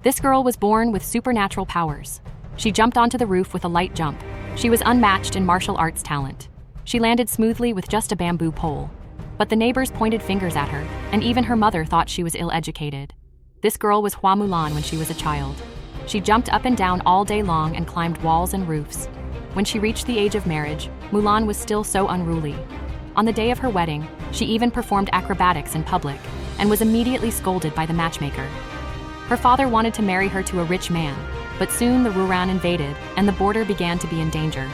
This girl was born with supernatural powers. She jumped onto the roof with a light jump. She was unmatched in martial arts talent. She landed smoothly with just a bamboo pole. But the neighbors pointed fingers at her, and even her mother thought she was ill-educated. This girl was Hua Mulan when she was a child. She jumped up and down all day long and climbed walls and roofs. When she reached the age of marriage, Mulan was still so unruly. On the day of her wedding, she even performed acrobatics in public and was immediately scolded by the matchmaker. Her father wanted to marry her to a rich man, but soon the Ruran invaded and the border began to be in danger.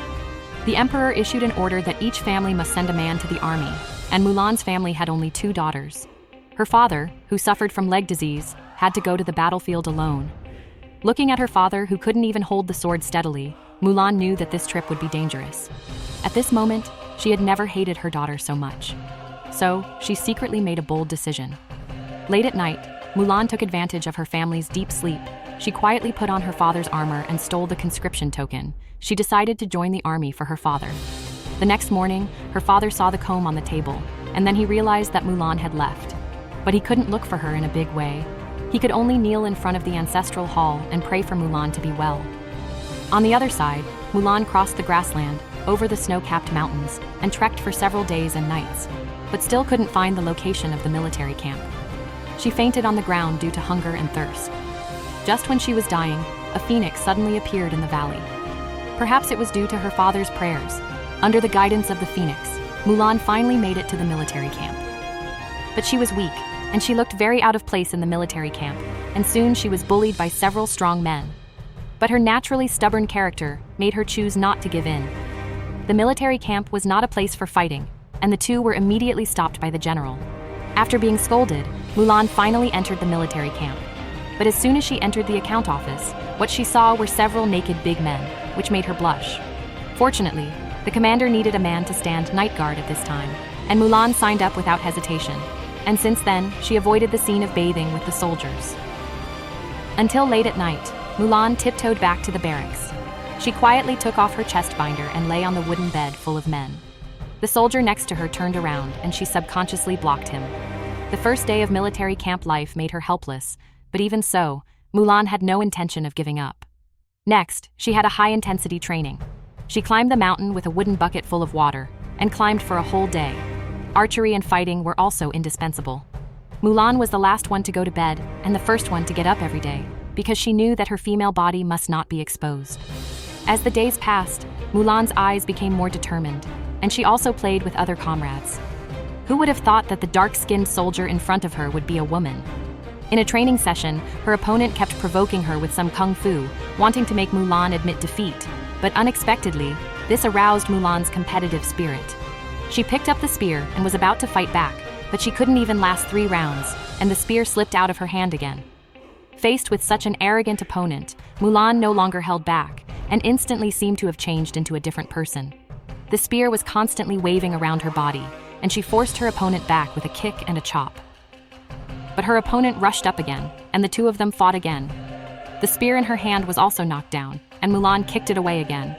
The emperor issued an order that each family must send a man to the army, and Mulan's family had only 2 daughters. Her father, who suffered from leg disease, had to go to the battlefield alone. Looking at her father, who couldn't even hold the sword steadily, Mulan knew that this trip would be dangerous. At this moment, she had never hated her daughter so much. So, she secretly made a bold decision. Late at night, Mulan took advantage of her family's deep sleep. She quietly put on her father's armor and stole the conscription token. She decided to join the army for her father. The next morning, her father saw the comb on the table, and then he realized that Mulan had left. But he couldn't look for her in a big way. He could only kneel in front of the ancestral hall and pray for Mulan to be well. On the other side, Mulan crossed the grassland, over the snow-capped mountains, and trekked for several days and nights, but still couldn't find the location of the military camp. She fainted on the ground due to hunger and thirst. Just when she was dying, a phoenix suddenly appeared in the valley. Perhaps it was due to her father's prayers. Under the guidance of the phoenix, Mulan finally made it to the military camp. But she was weak, and she looked very out of place in the military camp, and soon she was bullied by several strong men. But her naturally stubborn character made her choose not to give in. The military camp was not a place for fighting, and the two were immediately stopped by the general. After being scolded, Mulan finally entered the military camp. But as soon as she entered the account office, what she saw were several naked big men, which made her blush. Fortunately, the commander needed a man to stand night guard at this time, and Mulan signed up without hesitation. And since then, she avoided the scene of bathing with the soldiers. Until late at night, Mulan tiptoed back to the barracks. She quietly took off her chest binder and lay on the wooden bed full of men. The soldier next to her turned around and she subconsciously blocked him. The first day of military camp life made her helpless, but even so, Mulan had no intention of giving up. Next, she had a high-intensity training. She climbed the mountain with a wooden bucket full of water and climbed for a whole day. Archery and fighting were also indispensable. Mulan was the last one to go to bed and the first one to get up every day, because she knew that her female body must not be exposed. As the days passed, Mulan's eyes became more determined, and she also played with other comrades. Who would have thought that the dark-skinned soldier in front of her would be a woman? In a training session, her opponent kept provoking her with some kung fu, wanting to make Mulan admit defeat. But unexpectedly, this aroused Mulan's competitive spirit. She picked up the spear and was about to fight back, but she couldn't even last 3 rounds, and the spear slipped out of her hand again. Faced with such an arrogant opponent, Mulan no longer held back, and instantly seemed to have changed into a different person. The spear was constantly waving around her body, and she forced her opponent back with a kick and a chop. But her opponent rushed up again, and the two of them fought again. The spear in her hand was also knocked down, and Mulan kicked it away again.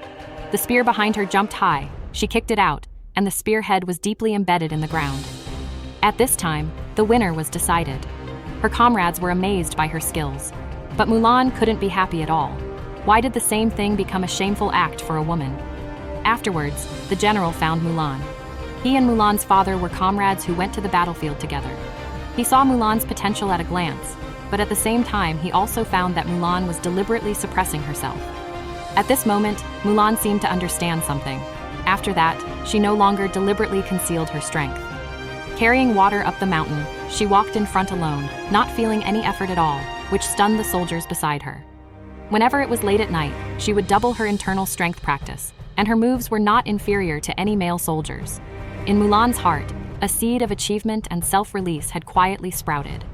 The spear behind her jumped high, she kicked it out, and the spear head was deeply embedded in the ground. At this time, the winner was decided. Her comrades were amazed by her skills. But Mulan couldn't be happy at all. Why did the same thing become a shameful act for a woman? Afterwards, the general found Mulan. He and Mulan's father were comrades who went to the battlefield together. He saw Mulan's potential at a glance, but at the same time he also found that Mulan was deliberately suppressing herself. At this moment, Mulan seemed to understand something. After that, she no longer deliberately concealed her strength. Carrying water up the mountain, she walked in front alone, not feeling any effort at all, which stunned the soldiers beside her. Whenever it was late at night, she would double her internal strength practice, and her moves were not inferior to any male soldiers. In Mulan's heart, a seed of achievement and self-release had quietly sprouted.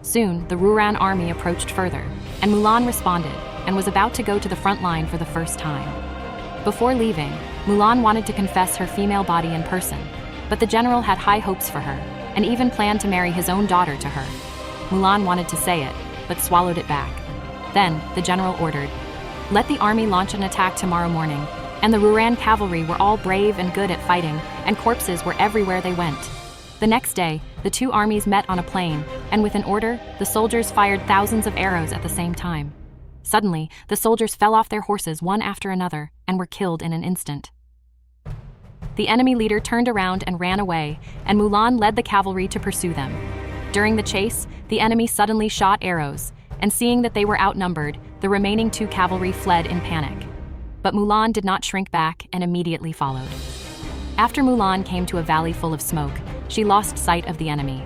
Soon, the Ruran army approached further, and Mulan responded and was about to go to the front line for the first time. Before leaving, Mulan wanted to confess her female body in person, but the general had high hopes for her, and even planned to marry his own daughter to her. Mulan wanted to say it, but swallowed it back. Then, the general ordered, "Let the army launch an attack tomorrow morning," and the Ruran cavalry were all brave and good at fighting, and corpses were everywhere they went. The next day, the two armies met on a plain, and with an order, the soldiers fired thousands of arrows at the same time. Suddenly, the soldiers fell off their horses one after another and were killed in an instant. The enemy leader turned around and ran away, and Mulan led the cavalry to pursue them. During the chase, the enemy suddenly shot arrows, and seeing that they were outnumbered, the remaining 2 cavalry fled in panic. But Mulan did not shrink back and immediately followed. After Mulan came to a valley full of smoke, she lost sight of the enemy.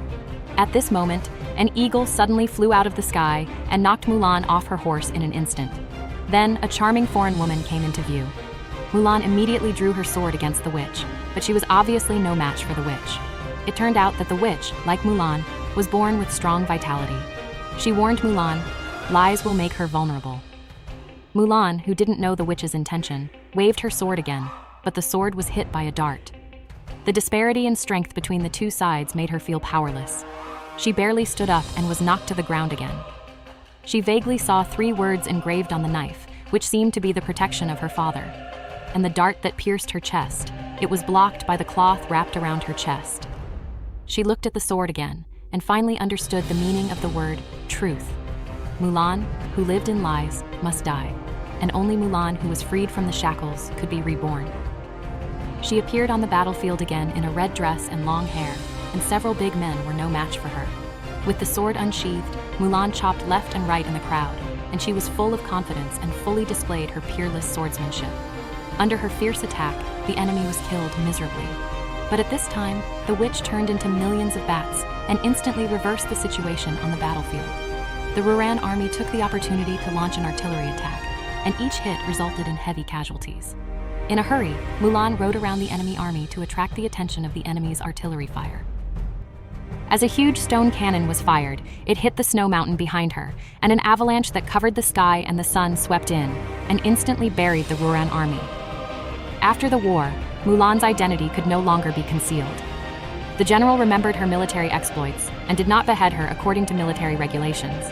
At this moment, an eagle suddenly flew out of the sky and knocked Mulan off her horse in an instant. Then, a charming foreign woman came into view. Mulan immediately drew her sword against the witch, but she was obviously no match for the witch. It turned out that the witch, like Mulan, was born with strong vitality. She warned Mulan, "Lies will make her vulnerable." Mulan, who didn't know the witch's intention, waved her sword again, but the sword was hit by a dart. The disparity in strength between the 2 sides made her feel powerless. She barely stood up and was knocked to the ground again. She vaguely saw 3 words engraved on the knife, which seemed to be the protection of her father. And the dart that pierced her chest, it was blocked by the cloth wrapped around her chest. She looked at the sword again, and finally understood the meaning of the word truth. Mulan, who lived in lies, must die, and only Mulan, who was freed from the shackles, could be reborn. She appeared on the battlefield again in a red dress and long hair, and several big men were no match for her. With the sword unsheathed, Mulan chopped left and right in the crowd, and she was full of confidence and fully displayed her peerless swordsmanship. Under her fierce attack, the enemy was killed miserably. But at this time, the witch turned into millions of bats and instantly reversed the situation on the battlefield. The Ruran army took the opportunity to launch an artillery attack, and each hit resulted in heavy casualties. In a hurry, Mulan rode around the enemy army to attract the attention of the enemy's artillery fire. As a huge stone cannon was fired, it hit the snow mountain behind her, and an avalanche that covered the sky and the sun swept in and instantly buried the Ruran army. After the war, Mulan's identity could no longer be concealed. The general remembered her military exploits and did not behead her according to military regulations.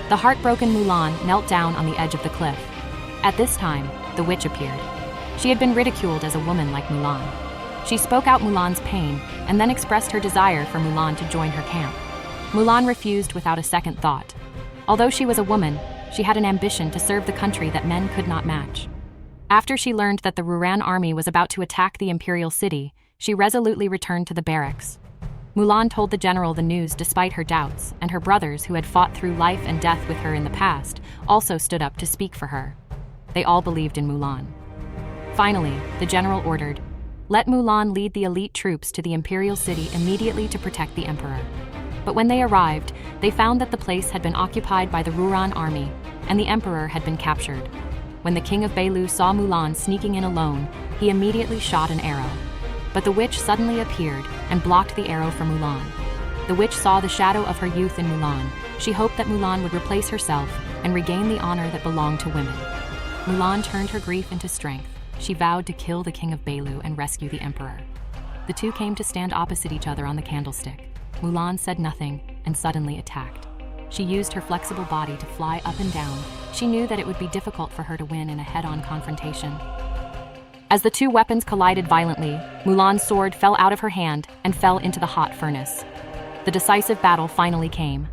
The heartbroken Mulan knelt down on the edge of the cliff. At this time, the witch appeared. She had been ridiculed as a woman like Mulan. She spoke out Mulan's pain and then expressed her desire for Mulan to join her camp. Mulan refused without a second thought. Although she was a woman, she had an ambition to serve the country that men could not match. After she learned that the Ruran army was about to attack the imperial city, she resolutely returned to the barracks. Mulan told the general the news despite her doubts, and her brothers, who had fought through life and death with her in the past, also stood up to speak for her. They all believed in Mulan. Finally, the general ordered, "Let Mulan lead the elite troops to the imperial city immediately to protect the emperor." But when they arrived, they found that the place had been occupied by the Ruran army, and the emperor had been captured. When the king of Beilu saw Mulan sneaking in alone, he immediately shot an arrow. But the witch suddenly appeared and blocked the arrow from Mulan. The witch saw the shadow of her youth in Mulan. She hoped that Mulan would replace herself and regain the honor that belonged to women. Mulan turned her grief into strength. She vowed to kill the king of Beilu and rescue the emperor. The two came to stand opposite each other on the candlestick. Mulan said nothing and suddenly attacked. She used her flexible body to fly up and down. She knew that it would be difficult for her to win in a head-on confrontation. As the two weapons collided violently, Mulan's sword fell out of her hand and fell into the hot furnace. The decisive battle finally came.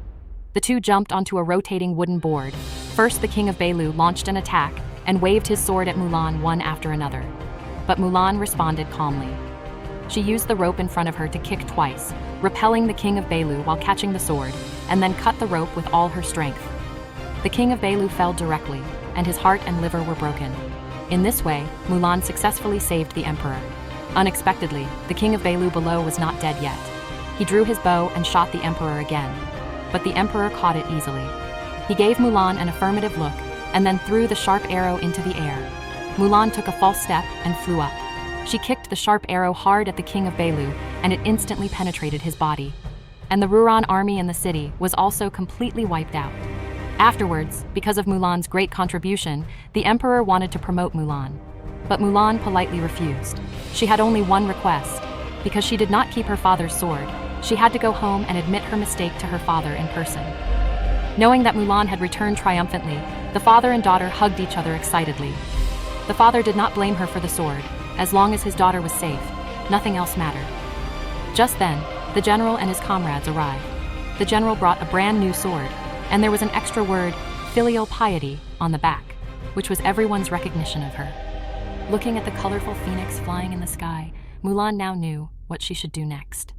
The two jumped onto a rotating wooden board. First, the king of Beilu launched an attack and waved his sword at Mulan one after another. But Mulan responded calmly. She used the rope in front of her to kick twice, repelling the king of Beilu while catching the sword, and then cut the rope with all her strength. The king of Beilu fell directly, and his heart and liver were broken. In this way, Mulan successfully saved the emperor. Unexpectedly, the king of Beilu below was not dead yet. He drew his bow and shot the emperor again, but the emperor caught it easily. He gave Mulan an affirmative look and then threw the sharp arrow into the air. Mulan took a false step and flew up. She kicked the sharp arrow hard at the king of Beilu, and it instantly penetrated his body. And the Ruran army in the city was also completely wiped out. Afterwards, because of Mulan's great contribution, the emperor wanted to promote Mulan. But Mulan politely refused. She had only one request. Because she did not keep her father's sword, she had to go home and admit her mistake to her father in person. Knowing that Mulan had returned triumphantly, the father and daughter hugged each other excitedly. The father did not blame her for the sword. As long as his daughter was safe, nothing else mattered. Just then, the general and his comrades arrived. The general brought a brand new sword, and there was an extra word, filial piety, on the back, which was everyone's recognition of her. Looking at the colorful phoenix flying in the sky, Mulan now knew what she should do next.